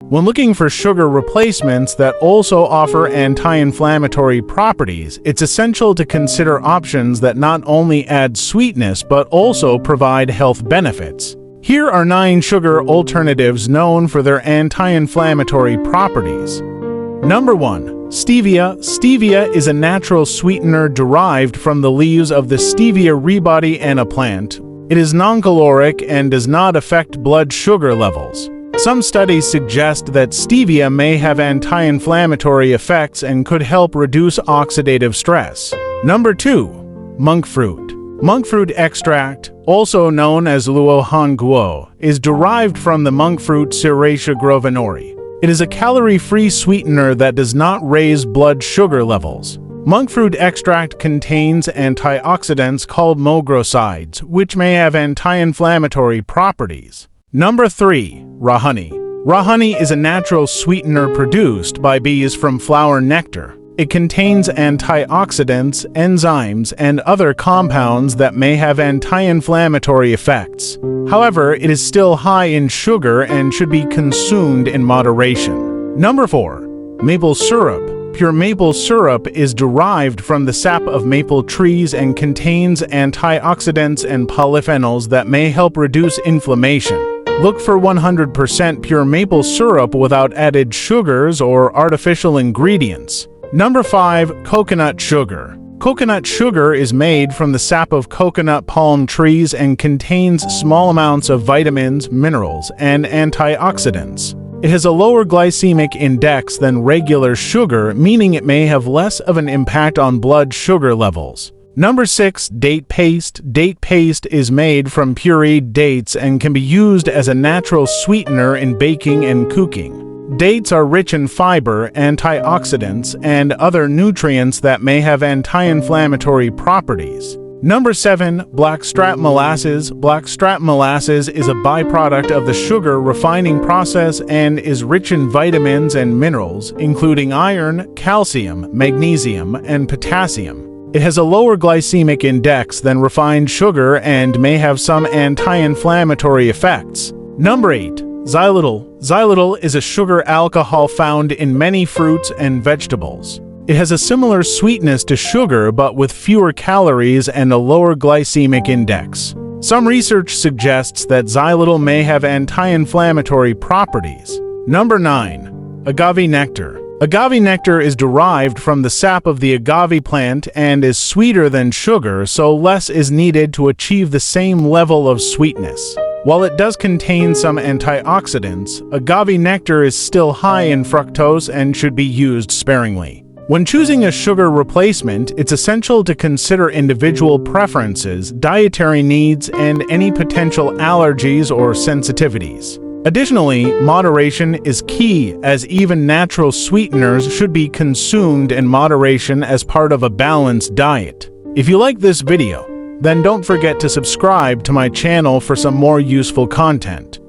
When looking for sugar replacements that also offer anti-inflammatory properties, it's essential to consider options that not only add sweetness but also provide health benefits. Here are 9 sugar alternatives known for their anti-inflammatory properties. Number 1. Stevia. Stevia is a natural sweetener derived from the leaves of the Stevia rhyzobiana plant. It is non-caloric and does not affect blood sugar levels. Some studies suggest that stevia may have anti-inflammatory effects and could help reduce oxidative stress. Number 2. Monk fruit. Monk fruit extract, also known as luohan guo, is derived from the monk fruit Serratia grovenori. It is a calorie-free sweetener that does not raise blood sugar levels. Monk fruit extract contains antioxidants called mogrosides, which may have anti-inflammatory properties. Number 3. Raw honey. Raw honey is a natural sweetener produced by bees from flower nectar. It contains antioxidants, enzymes, and other compounds that may have anti-inflammatory effects. However, it is still high in sugar and should be consumed in moderation. Number 4. Maple syrup. Pure maple syrup is derived from the sap of maple trees and contains antioxidants and polyphenols that may help reduce inflammation. Look for 100% pure maple syrup without added sugars or artificial ingredients. Number 5. Coconut sugar. Coconut sugar is made from the sap of coconut palm trees and contains small amounts of vitamins, minerals, and antioxidants. It has a lower glycemic index than regular sugar, meaning it may have less of an impact on blood sugar levels. Number 6. Date paste. Date paste is made from pureed dates and can be used as a natural sweetener in baking and cooking. Dates are rich in fiber, antioxidants, and other nutrients that may have anti-inflammatory properties. Number 7. Blackstrap molasses. Blackstrap molasses is a byproduct of the sugar refining process and is rich in vitamins and minerals, including iron, calcium, magnesium, and potassium. It has a lower glycemic index than refined sugar and may have some anti-inflammatory effects. Number 8. Xylitol. Xylitol is a sugar alcohol found in many fruits and vegetables. It has a similar sweetness to sugar but with fewer calories and a lower glycemic index. Some research suggests that xylitol may have anti-inflammatory properties. Number 9. Agave nectar. Agave nectar is derived from the sap of the agave plant and is sweeter than sugar, so less is needed to achieve the same level of sweetness. While it does contain some antioxidants, agave nectar is still high in fructose and should be used sparingly. When choosing a sugar replacement, it's essential to consider individual preferences, dietary needs, and any potential allergies or sensitivities. Additionally, moderation is key, as even natural sweeteners should be consumed in moderation as part of a balanced diet. If you like this video, then don't forget to subscribe to my channel for some more useful content.